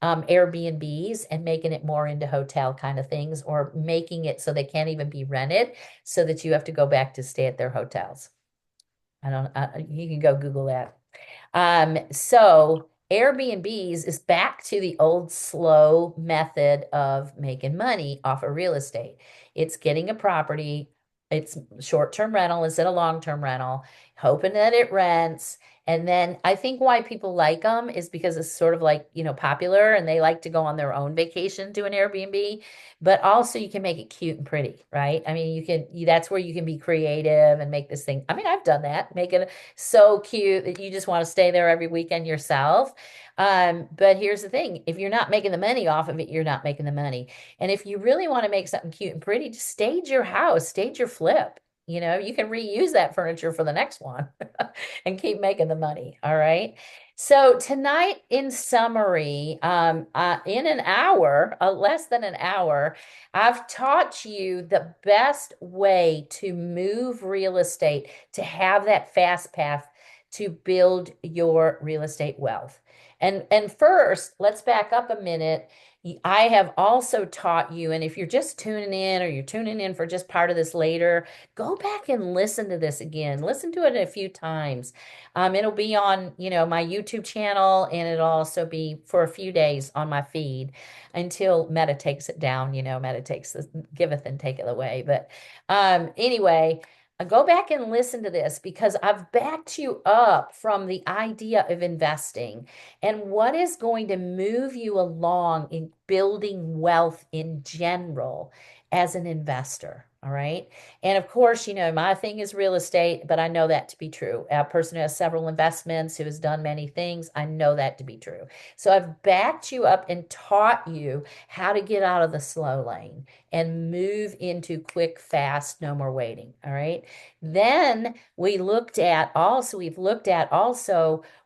Airbnbs and making it more into hotel kind of things, or making it so they can't even be rented, so that you have to go back to stay at their hotels. You can go Google that. So Airbnbs is back to the old slow method of making money off of real estate. It's getting a property, it's short-term rental instead of long-term rental, hoping that it rents. And then I think why people like them is because it's sort of like, popular, and they like to go on their own vacation to an Airbnb, but also you can make it cute and pretty, right? I mean, that's where you can be creative and make this thing. I mean, I've done that, make it so cute that you just want to stay there every weekend yourself. But here's the thing, if you're not making the money off of it, you're not making the money. And if you really want to make something cute and pretty, just stage your house, stage your flip. You can reuse that furniture for the next one and keep making the money. All right. So tonight, in summary, in an hour, less than an hour, I've taught you the best way to move real estate, to have that fast path to build your real estate wealth. And first, let's back up a minute. I have also taught you, and if you're just tuning in or you're tuning in for just part of this later, go back and listen to this again. Listen to it a few times. It'll be on, my YouTube channel, and it'll also be for a few days on my feed until Meta takes it down. Meta giveth and taketh away. But anyway, go back and listen to this, because I've backed you up from the idea of investing and what is going to move you along in building wealth in general as an investor. All right. And of course, my thing is real estate, but I know that to be true. A person who has several investments, who has done many things, I know that to be true. So I've backed you up and taught you how to get out of the slow lane and move into quick, fast, no more waiting. All right. Then we've looked at also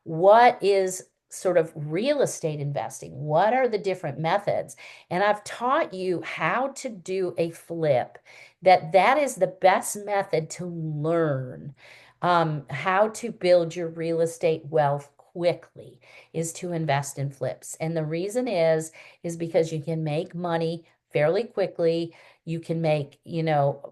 what is sort of real estate investing. What are the different methods? And I've taught you how to do a flip, that is the best method to learn how to build your real estate wealth quickly is to invest in flips. And the reason is because you can make money fairly quickly. You can make, your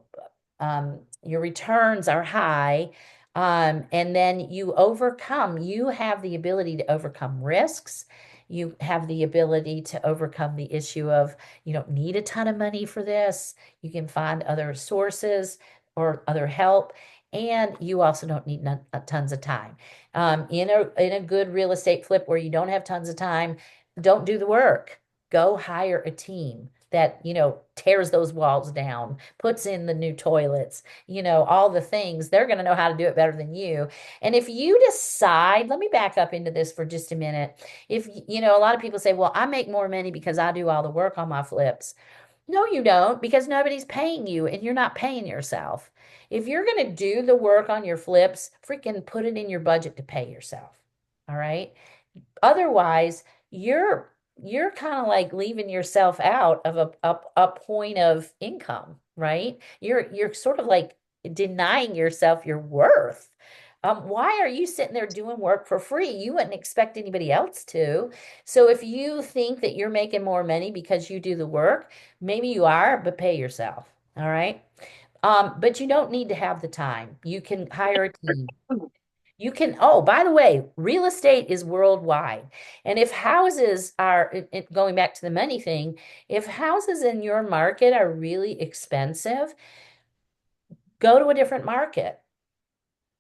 returns are high. And then you have the ability to overcome risks. You have the ability to overcome the issue of you don't need a ton of money for this. You can find other sources or other help, and you also don't need tons of time. In a good real estate flip where you don't have tons of time, don't do the work. Go hire a team that, tears those walls down, puts in the new toilets, all the things. They're going to know how to do it better than you. And if you decide, let me back up into this for just a minute. If, a lot of people say, well, I make more money because I do all the work on my flips. No, you don't, because nobody's paying you and you're not paying yourself. If you're going to do the work on your flips, freaking put it in your budget to pay yourself. All right. Otherwise, you're kind of like leaving yourself out of a point of income, right? You're sort of like denying yourself your worth. Why are you sitting there doing work for free? You wouldn't expect anybody else to. So if you think that you're making more money because you do the work, maybe you are, but pay yourself. All right. But you don't need to have the time. You can hire a team. Oh, by the way, real estate is worldwide. And if houses are, going back to the money thing, if houses in your market are really expensive, go to a different market.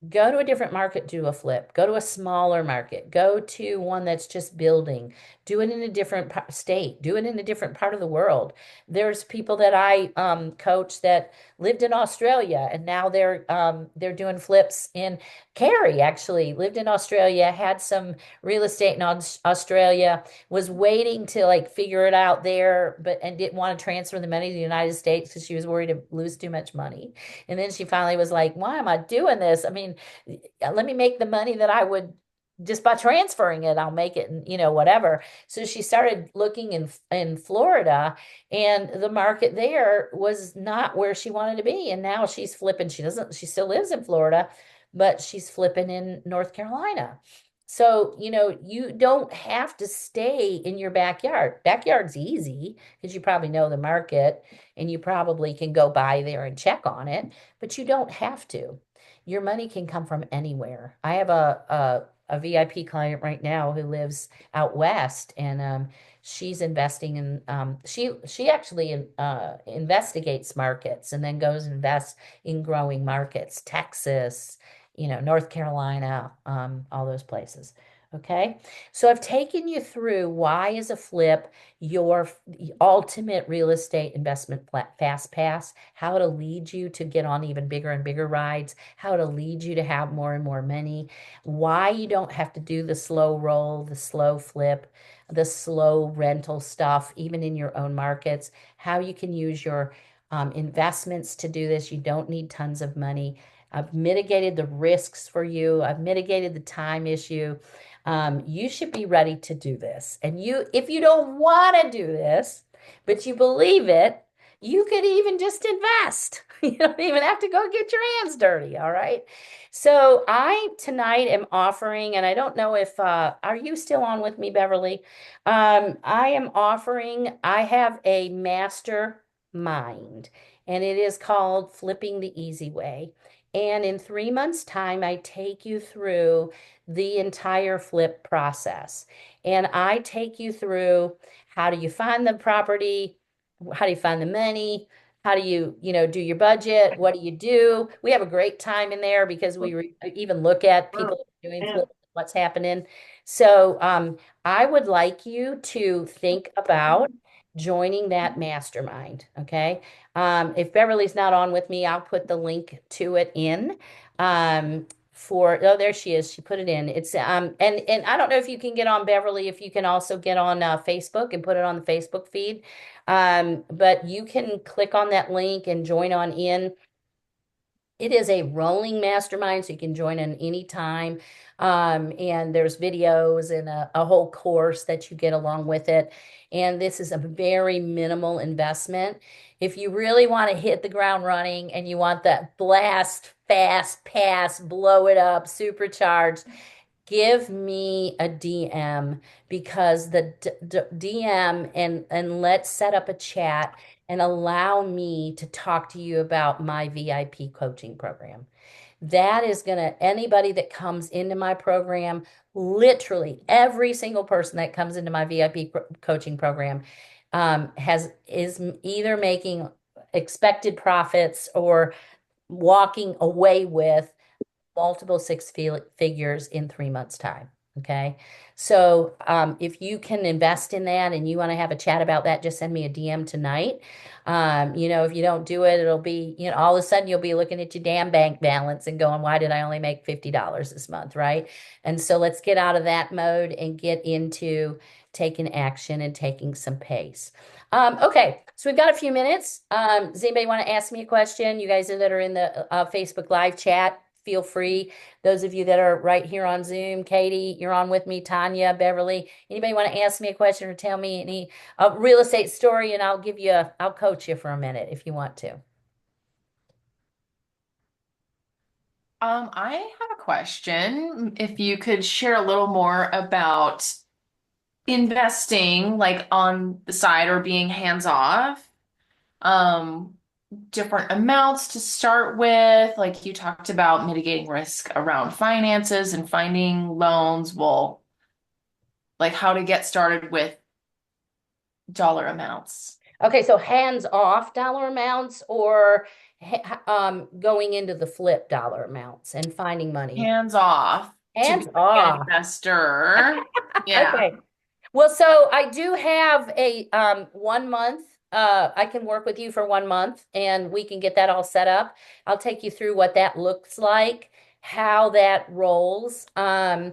Go to a different market, do a flip. Go to a smaller market. Go to one that's just building. Do it in a different state. Do it in a different part of the world. There's people that I coach that lived in Australia and now they're doing flips in Carrie actually lived in Australia, had some real estate in Australia, was waiting to like figure it out there, but and didn't want to transfer the money to the United States because she was worried to lose too much money. And then she finally was like, why am I doing this? I mean, let me make the money that I would just by transferring it, I'll make it, and whatever. So she started looking in Florida, and the market there was not where she wanted to be. And now she's flipping. She still lives in Florida, but she's flipping in North Carolina. So, you don't have to stay in your backyard. Backyard's easy because you probably know the market and you probably can go by there and check on it, but you don't have to. Your money can come from anywhere. I have a VIP client right now who lives out west, and she's investing in she actually investigates markets and then goes and invests in growing markets, Texas, North Carolina, all those places. Okay. So I've taken you through why is a flip your ultimate real estate investment fast pass, how to lead you to get on even bigger and bigger rides, how to lead you to have more and more money, why you don't have to do the slow roll, the slow flip, the slow rental stuff, even in your own markets, how you can use your investments to do this. You don't need tons of money. I've mitigated the risks for you. I've mitigated the time issue. You should be ready to do this. And if you don't want to do this, but you believe it, you could even just invest. You don't even have to go get your hands dirty. All right. So I tonight am offering, and I don't know if are you still on with me, Beverly? I have a mastermind, and it is called Flipping the Easy Way. And in 3 months' time, I take you through the entire flip process. And I take you through how do you find the property? How do you find the money? How do you, do your budget? What do you do? We have a great time in there because we even look at people doing flips, what's happening. So I would like you to think about joining that mastermind. Okay. If Beverly's not on with me, I'll put the link to it in. Oh, there she is. She put it in. It's and I don't know if you can get on Beverly, if you can also get on Facebook and put it on the Facebook feed. But you can click on that link and join on in. It is a rolling mastermind, so you can join in any time. And there's videos and a whole course that you get along with it. And this is a very minimal investment. If you really want to hit the ground running and you want that blast, fast pass, blow it up, supercharged, give me a DM, because the DM and let's set up a chat and allow me to talk to you about my VIP coaching program. That is going to, anybody that comes into my program, literally every single person that comes into my VIP coaching program has is either making expected profits or walking away with multiple figures in 3 months' time. Okay. So if you can invest in that and you want to have a chat about that, just send me a DM tonight. If you don't do it, it'll be, all of a sudden you'll be looking at your damn bank balance and going, why did I only make $50 this month? Right. And so let's get out of that mode and get into taking action and taking some pace. Okay, so we've got a few minutes. Does anybody want to ask me a question? You guys that are in the Facebook live chat, feel free. Those of you that are right here on Zoom, Katie, you're on with me, Tanya, Beverly. Anybody want to ask me a question or tell me any real estate story, and I'll coach you for a minute if you want to. I have a question. If you could share a little more about investing, like on the side or being hands off, um, different amounts to start with. Like you talked about mitigating risk around finances and finding loans. Well, like how to get started with dollar amounts. Okay, so hands off dollar amounts or going into the flip dollar amounts and finding money. Hands off to Hands be an off. investor. Yeah. Okay. Well, so I do have a 1 month. I can work with you for 1 month and we can get that all set up. I'll take you through what that looks like, how that rolls. I'll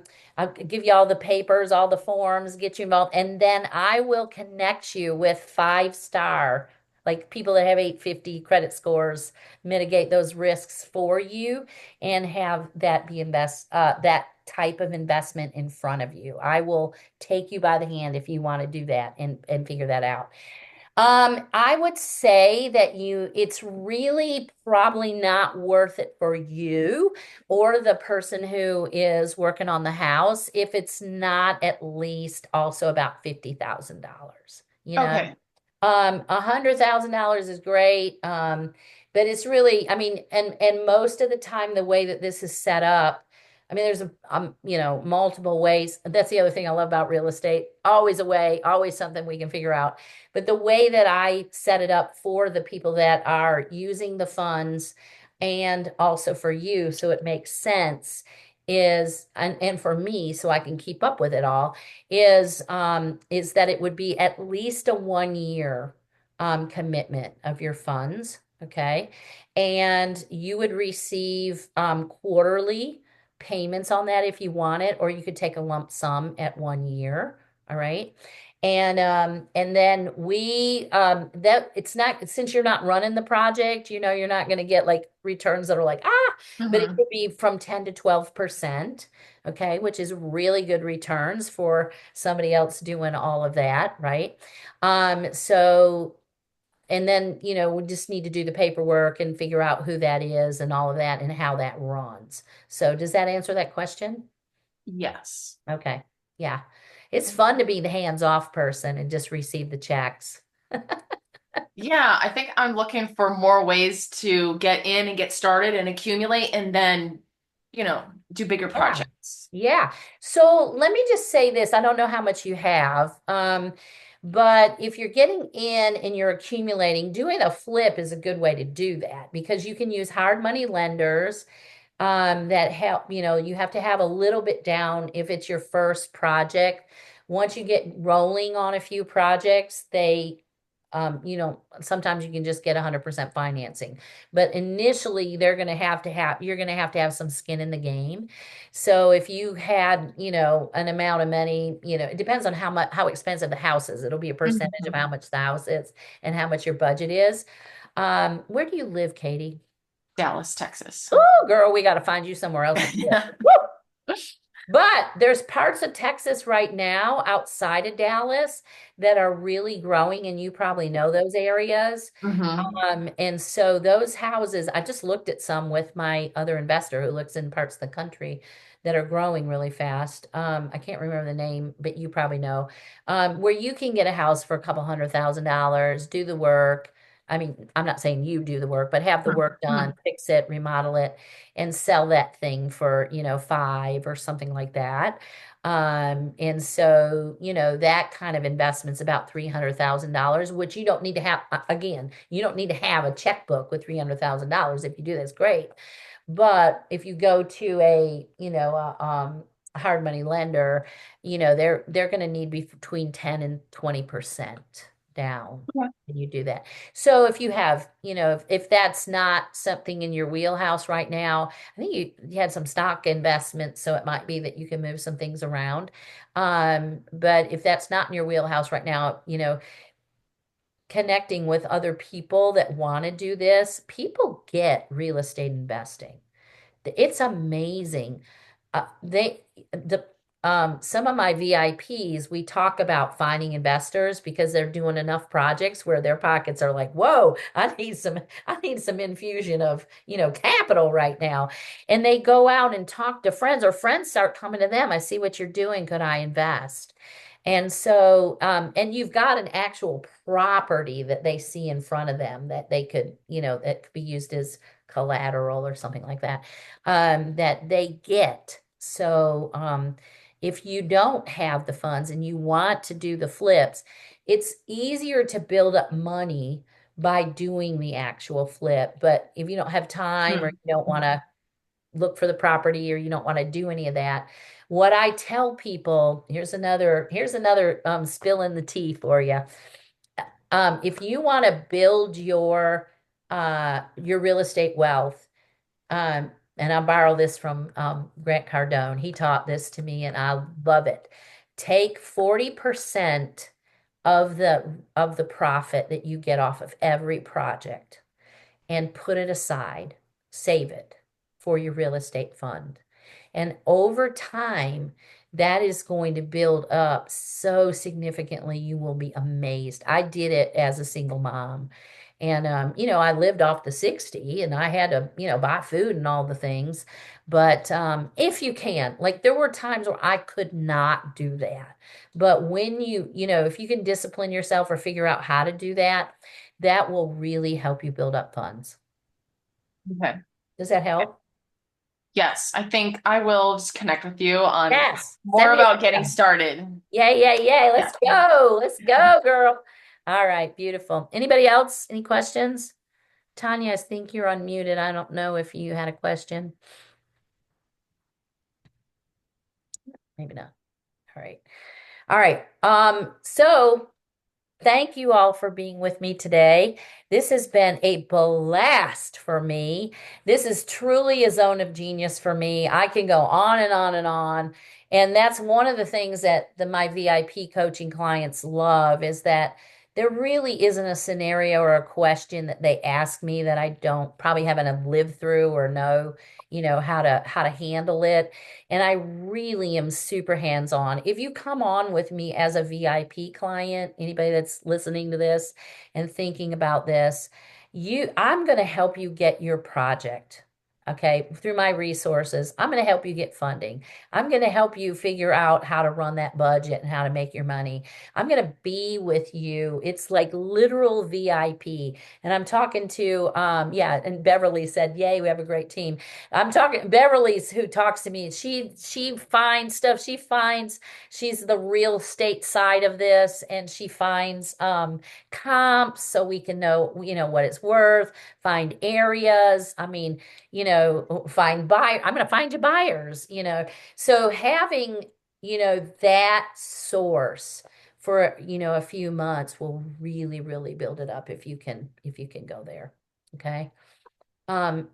give you all the papers, all the forms, get you involved, and then I will connect you with 5-star, like people that have 850 credit scores, mitigate those risks for you and have that be that type of investment in front of you. I will take you by the hand if you want to do that and figure that out. I would say that it's really probably not worth it for you or the person who is working on the house if it's not at least also about $50,000. Okay. $100,000 is great. But it's really, I mean, and most of the time, the way that this is set up, I mean, there's multiple ways. That's the other thing I love about real estate. Always a way, always something we can figure out. But the way that I set it up for the people that are using the funds and also for you, so it makes sense, and for me, so I can keep up with it all, is that it would be at least a 1 year commitment of your funds, okay? And you would receive quarterly payments on that if you want it, or you could take a lump sum at 1 year, all right? And then that it's not, since you're not running the project, you're not going to get like returns that are like, but it Hmm. could be from 10 to 12%, okay, which is really good returns for somebody else doing all of that, right? So and then, we just need to do the paperwork and figure out who that is and all of that and how that runs. So does that answer that question? Yes. Okay. Yeah. It's fun to be the hands-off person and just receive the checks. Yeah, I think I'm looking for more ways to get in and get started and accumulate and then, do bigger Yeah. projects. Yeah. So let me just say this. I don't know how much you have, but if you're getting in and you're accumulating, doing a flip is a good way to do that because you can use hard money lenders that help. You have to have a little bit down if it's your first project. Once you get rolling on a few projects, they Sometimes you can just get 100% financing, but initially you're going to have some skin in the game. So if you had, an amount of money, it depends on how expensive the house is. It'll be a percentage of how Mhm. much the house is and how much your budget is. Where do you live, Katie? Dallas, Texas. Oh, girl, we got to find you somewhere else to live. Woo! But there's parts of Texas right now outside of Dallas that are really growing, and you probably know those areas. Hmm. And so those houses, I just looked at some with my other investor who looks in parts of the country that are growing really fast. I can't remember the name, but you probably know. Where you can get a house for a couple $100,000, do the work. I mean, I'm not saying you do the work, but have the work done, fix it, remodel it, and sell that thing for, five or something like that. And so, that kind of investment's about $300,000, which you don't need to have, again, you don't need to have a checkbook with $300,000. If you do, that's great. But if you go to a hard money lender, they're going to need between 10 and 20% down Okay. when you do that. So if you have, if that's not something in your wheelhouse right now, I think you had some stock investments, so it might be that you can move some things around. But if that's not in your wheelhouse right now, connecting with other people that want to do this, people get real estate investing. It's amazing. They the Some of my VIPs, we talk about finding investors because they're doing enough projects where their pockets are like, whoa, I need some infusion of, capital right now. And they go out and talk to friends, or friends start coming to them. I see what you're doing. Could I invest? And so, and you've got an actual property that they see in front of them that they could, that could be used as collateral or something like that, that they get. So, if you don't have the funds and you want to do the flips, it's easier to build up money by doing the actual flip. But if you don't have time or Hmm. you don't want to look for the property or you don't want to do any of that, what I tell people, here's another spill in the tea for you. If you want to build your real estate wealth, and I borrow this from Grant Cardone. He taught this to me, and I love it. Take 40% of the profit that you get off of every project and put it aside, save it for your real estate fund. And over time, that is going to build up so significantly, you will be amazed. I did it as a single mom. And, I lived off the 60 and I had to, buy food and all the things. But if you can, like there were times where I could not do that. But when if you can discipline yourself or figure out how to do that, that will really help you build up funds. Okay. Does that help? Yes, I think I will just connect with you on Yes. more Send me about a getting DM. started. Yeah, yeah, yeah. Yeah. Let's go. Let's go, girl. All right, beautiful. Anybody else? Any questions? Tanya, I think you're unmuted. I don't know if you had a question. Maybe not. All right. All right. So thank you all for being with me today. This has been a blast for me. This is truly a zone of genius for me. I can go on and on and on. And that's one of the things that my VIP coaching clients love is that there really isn't a scenario or a question that they ask me that I don't probably haven't lived through or know, how to handle it. And I really am super hands-on. If you come on with me as a VIP client, anybody that's listening to this and thinking about this, I'm going to help you get your project. Okay, through my resources, I'm going to help you get funding. I'm going to help you figure out how to run that budget and how to make your money. I'm going to be with you. It's like literal VIP. And I'm talking to, yeah, and Beverly said, yay, we have a great team. I'm talking Beverly's who talks to me. She finds stuff. She's the real estate side of this and she finds comps so we can know, what it's worth, find areas. I mean, find buy I'm going to find you buyers. So having, that source for, a few months will really, really build it up if you can go there. Okay.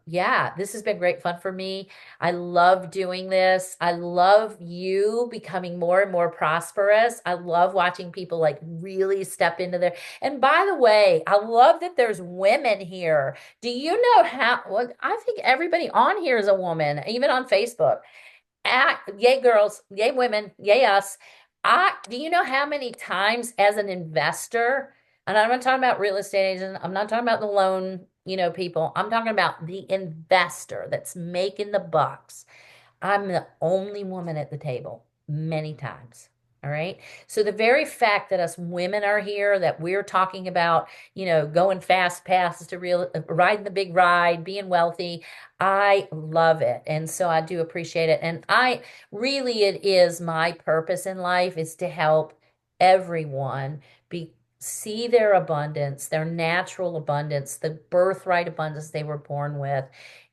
Yeah, this has been great fun for me. I love doing this. I love you becoming more and more prosperous. I love watching people like really step into their. And by the way, I love that there's women here. Do you know how, well, I think everybody on here is a woman, even on Facebook. Yay girls, yay women, yay us. Do you know how many times as an investor, and I'm not talking about real estate agents, I'm not talking about the loan, people. I'm talking about the investor that's making the bucks. I'm the only woman at the table many times. All right. So the very fact that us women are here, that we're talking about, going fast passes to real, riding the big ride, being wealthy, I love it. And so I do appreciate it. And it is my purpose in life is to help everyone see their abundance, their natural abundance, the birthright abundance they were born with,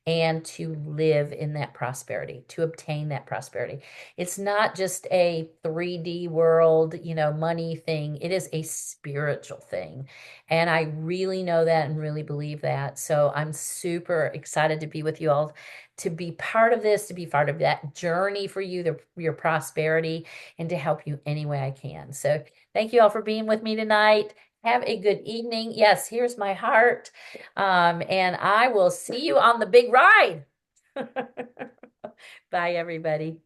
and to live in that prosperity, to obtain that prosperity. It's not just a 3D world, money thing. It is a spiritual thing. And I really know that and really believe that. So I'm super excited to be with you all, to be part of this, to be part of that journey for you, your prosperity, and to help you any way I can. So thank you all for being with me tonight. Have a good evening. Yes, here's my heart. And I will see you on the big ride. Bye, everybody.